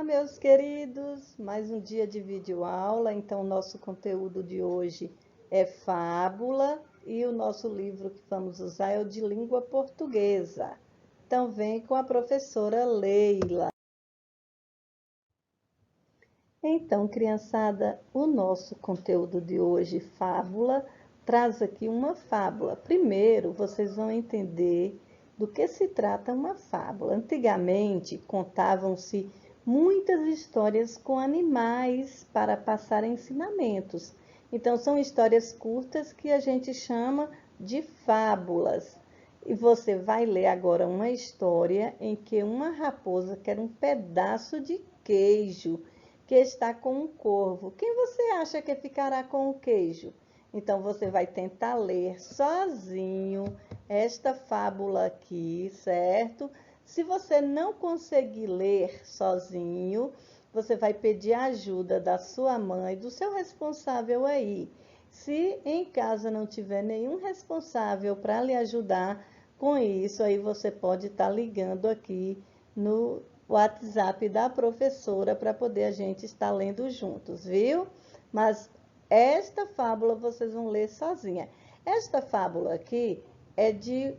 Olá, meus queridos! Mais um dia de videoaula. Então, nosso conteúdo de hoje é fábula e o nosso livro que vamos usar é o de língua portuguesa. Então, vem com a professora Leila. Então, criançada, o nosso conteúdo de hoje, fábula, traz aqui uma fábula. Primeiro, vocês vão entender do que se trata uma fábula. Antigamente, contavam-se muitas histórias com animais para passar ensinamentos. Então, são histórias curtas que a gente chama de fábulas. E você vai ler agora uma história em que uma raposa quer um pedaço de queijo que está com um corvo. Quem você acha que ficará com o queijo? Então, você vai tentar ler sozinho esta fábula aqui, certo? Se você não conseguir ler sozinho, você vai pedir a ajuda da sua mãe, do seu responsável aí. Se em casa não tiver nenhum responsável para lhe ajudar com isso, aí você pode estar ligando aqui no WhatsApp da professora para poder a gente estar lendo juntos, viu? Mas esta fábula vocês vão ler sozinha. Esta fábula aqui é de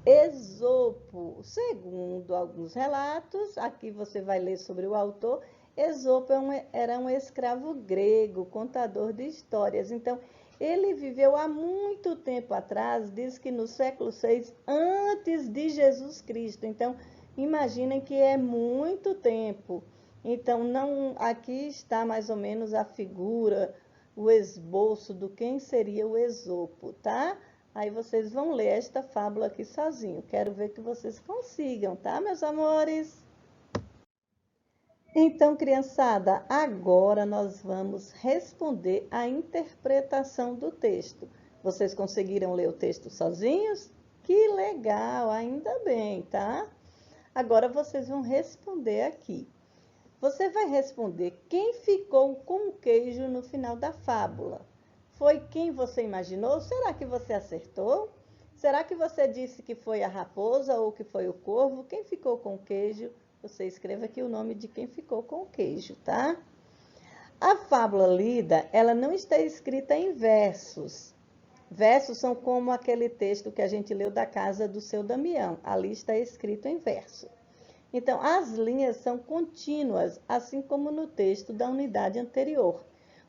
Esopo. Segundo alguns relatos, aqui você vai ler sobre o autor. Esopo era um escravo grego, contador de histórias. Então, ele viveu há muito tempo atrás, diz que no século 6 antes de Jesus Cristo. Então, imaginem que é muito tempo. Então, não, aqui está mais ou menos a figura, o esboço do quem seria o Esopo, tá? Aí vocês vão ler esta fábula aqui sozinho. Quero ver que vocês consigam, tá, meus amores? Então, criançada, agora nós vamos responder a interpretação do texto. Vocês conseguiram ler o texto sozinhos? Que legal, ainda bem, tá? Agora vocês vão responder aqui. Você vai responder quem ficou com o queijo no final da fábula. Foi quem você imaginou? Será que você acertou? Será que você disse que foi a raposa ou que foi o corvo? Quem ficou com o queijo? Você escreva aqui o nome de quem ficou com o queijo, tá? A fábula lida, ela não está escrita em versos. Versos são como aquele texto que a gente leu da casa do seu Damião. Ali está escrito em verso. Então, as linhas são contínuas, assim como no texto da unidade anterior.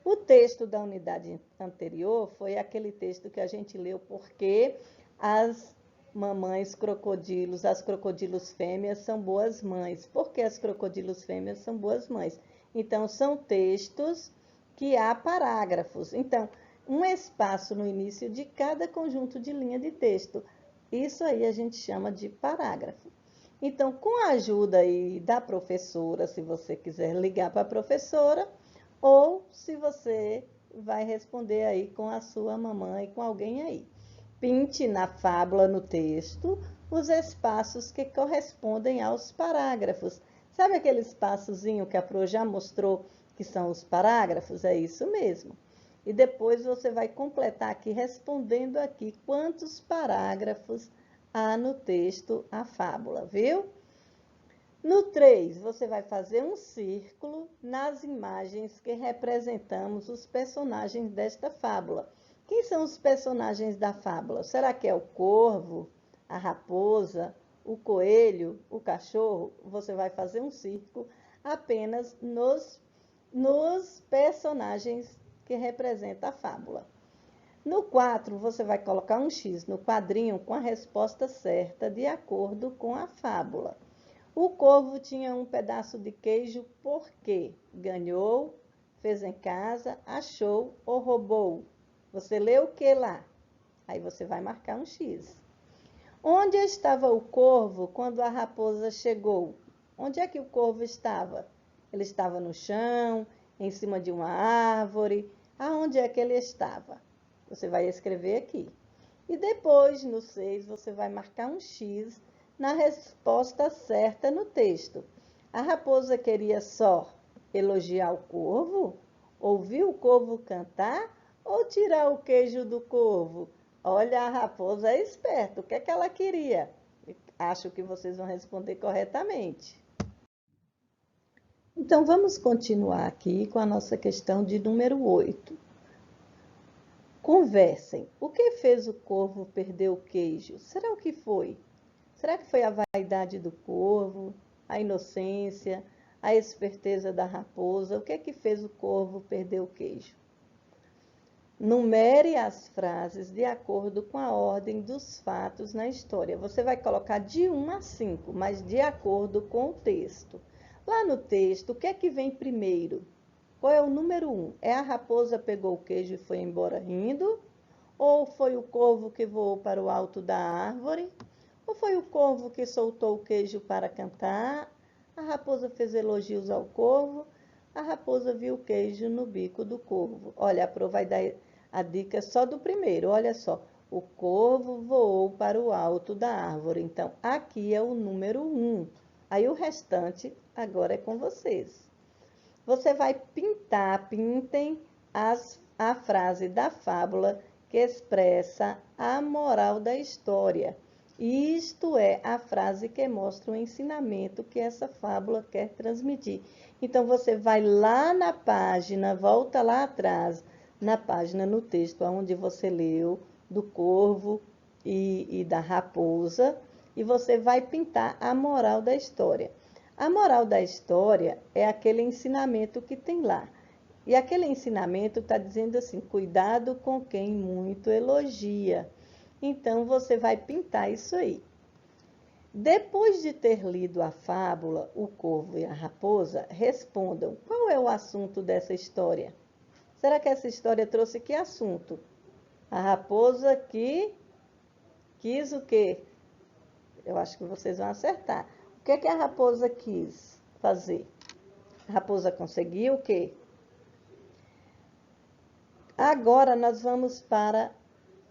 O texto da unidade anterior foi aquele texto que a gente leu porque as mamães crocodilos, as crocodilos fêmeas são boas mães. Por que as crocodilos fêmeas são boas mães? Então, são textos que há parágrafos. Então, um espaço no início de cada conjunto de linha de texto. Isso aí a gente chama de parágrafo. Então, com a ajuda aí da professora, se você quiser ligar para a professora, ou se você vai responder aí com a sua mamãe, com alguém aí. Pinte na fábula, no texto, os espaços que correspondem aos parágrafos. Sabe aquele espaçozinho que a Pro já mostrou que são os parágrafos? É isso mesmo. E depois você vai completar aqui, respondendo aqui quantos parágrafos há no texto a fábula, viu? No 3, você vai fazer um círculo nas imagens que representamos os personagens desta fábula. Quem são os personagens da fábula? Será que é o corvo, a raposa, o coelho, o cachorro? Você vai fazer um círculo apenas nos personagens que representam a fábula. No 4, você vai colocar um X no quadrinho com a resposta certa, de acordo com a fábula. O corvo tinha um pedaço de queijo porque ganhou, fez em casa, achou ou roubou. Você leu o que lá? Aí você vai marcar um X. Onde estava o corvo quando a raposa chegou? Onde é que o corvo estava? Ele estava no chão, em cima de uma árvore. Aonde é que ele estava? Você vai escrever aqui. E depois, no 6, você vai marcar um X na resposta certa no texto. A raposa queria só elogiar o corvo, ouvir o corvo cantar ou tirar o queijo do corvo? Olha, a raposa é esperta. O que é que ela queria? Acho que vocês vão responder corretamente. Então, vamos continuar aqui com a nossa questão de número 8. Conversem. O que fez o corvo perder o queijo? Será o que foi? Será que foi a vaidade do corvo, a inocência, a esperteza da raposa? O que é que fez o corvo perder o queijo? Numere as frases de acordo com a ordem dos fatos na história. Você vai colocar de 1 a 5, mas de acordo com o texto. Lá no texto, o que é que vem primeiro? Qual é o número 1? É a raposa pegou o queijo e foi embora rindo? Ou foi o corvo que voou para o alto da árvore? Ou foi o corvo que soltou o queijo para cantar? A raposa fez elogios ao corvo? A raposa viu o queijo no bico do corvo. Olha, a Pro vai dar a dica só do primeiro. Olha só, o corvo voou para o alto da árvore. Então, aqui é o número 1. Aí o restante agora é com vocês. Você vai pintem a frase da fábula que expressa a moral da história. Isto é a frase que mostra o ensinamento que essa fábula quer transmitir. Então, você vai lá na página, volta lá atrás, na página, no texto, onde você leu, do corvo e da raposa, e você vai pintar a moral da história. A moral da história é aquele ensinamento que tem lá. E aquele ensinamento está dizendo assim, cuidado com quem muito elogia. Então, você vai pintar isso aí. Depois de ter lido a fábula, o corvo e a raposa, respondam, qual é o assunto dessa história? Será que essa história trouxe que assunto? A raposa que quis o quê? Eu acho que vocês vão acertar. O que é que a raposa quis fazer? A raposa conseguiu o quê? Agora nós vamos para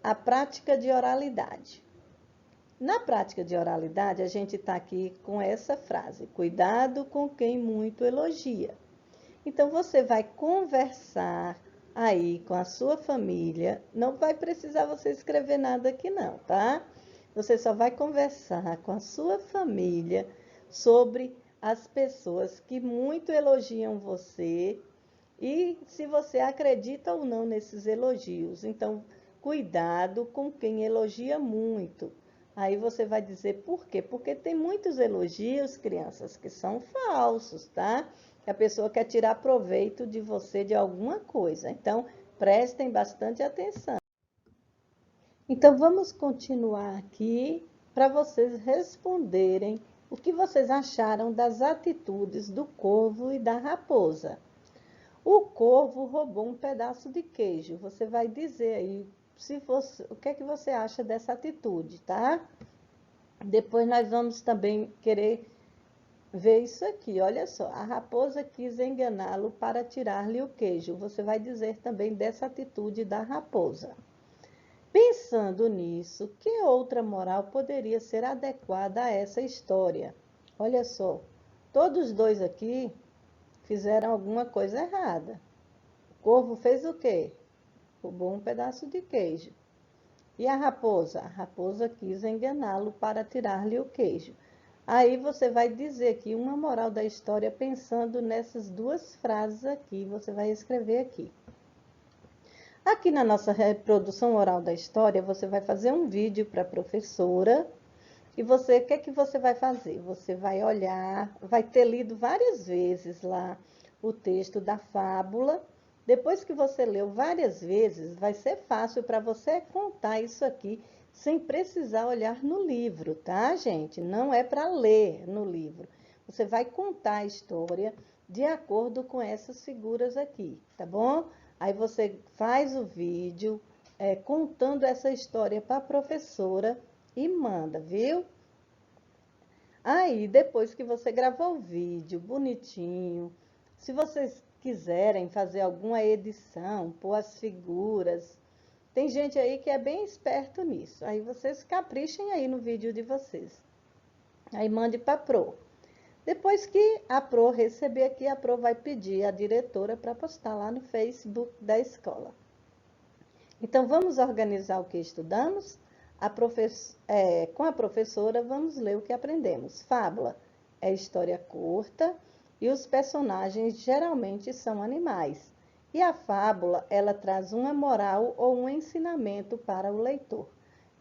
a prática de oralidade. Na prática de oralidade, a gente está aqui com essa frase: cuidado com quem muito elogia. Então, você vai conversar aí com a sua família. Não vai precisar você escrever nada aqui não, tá? Você só vai conversar com a sua família sobre as pessoas que muito elogiam você e se você acredita ou não nesses elogios. Então, cuidado com quem elogia muito. Aí você vai dizer por quê? Porque tem muitos elogios, crianças, que são falsos, tá? Que a pessoa quer tirar proveito de você de alguma coisa. Então, prestem bastante atenção. Então, vamos continuar aqui para vocês responderem o que vocês acharam das atitudes do corvo e da raposa. O corvo roubou um pedaço de queijo. Você vai dizer aí o que é que você acha dessa atitude, tá? Depois nós vamos também querer ver isso aqui. Olha só, a raposa quis enganá-lo para tirar-lhe o queijo. Você vai dizer também dessa atitude da raposa. Pensando nisso, que outra moral poderia ser adequada a essa história? Olha só, todos dois aqui fizeram alguma coisa errada. O corvo fez o quê? Roubou um pedaço de queijo. E a raposa? A raposa quis enganá-lo para tirar-lhe o queijo. Aí você vai dizer aqui uma moral da história pensando nessas duas frases aqui. Você vai escrever aqui. Aqui na nossa reprodução oral da história, você vai fazer um vídeo para a professora. E você, o que é que você vai fazer? Você vai olhar, vai ter lido várias vezes lá o texto da fábula. Depois que você leu várias vezes, vai ser fácil para você contar isso aqui sem precisar olhar no livro, tá, gente? Não é para ler no livro. Você vai contar a história de acordo com essas figuras aqui, tá bom? Aí você faz o vídeo contando essa história para a professora e manda, viu? Aí, depois que você gravou o vídeo bonitinho, se vocês quiserem fazer alguma edição, pôr as figuras, tem gente aí que é bem esperto nisso. Aí vocês caprichem aí no vídeo de vocês. Aí mande para a Pro. Depois que a Pro receber aqui, a Pro vai pedir à diretora para postar lá no Facebook da escola. Então, vamos organizar o que estudamos? Com a professora, vamos ler o que aprendemos. Fábula é história curta e os personagens geralmente são animais. E a fábula, ela traz uma moral ou um ensinamento para o leitor.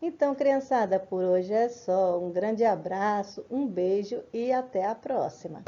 Então, criançada, por hoje é só. Um grande abraço, um beijo e até a próxima.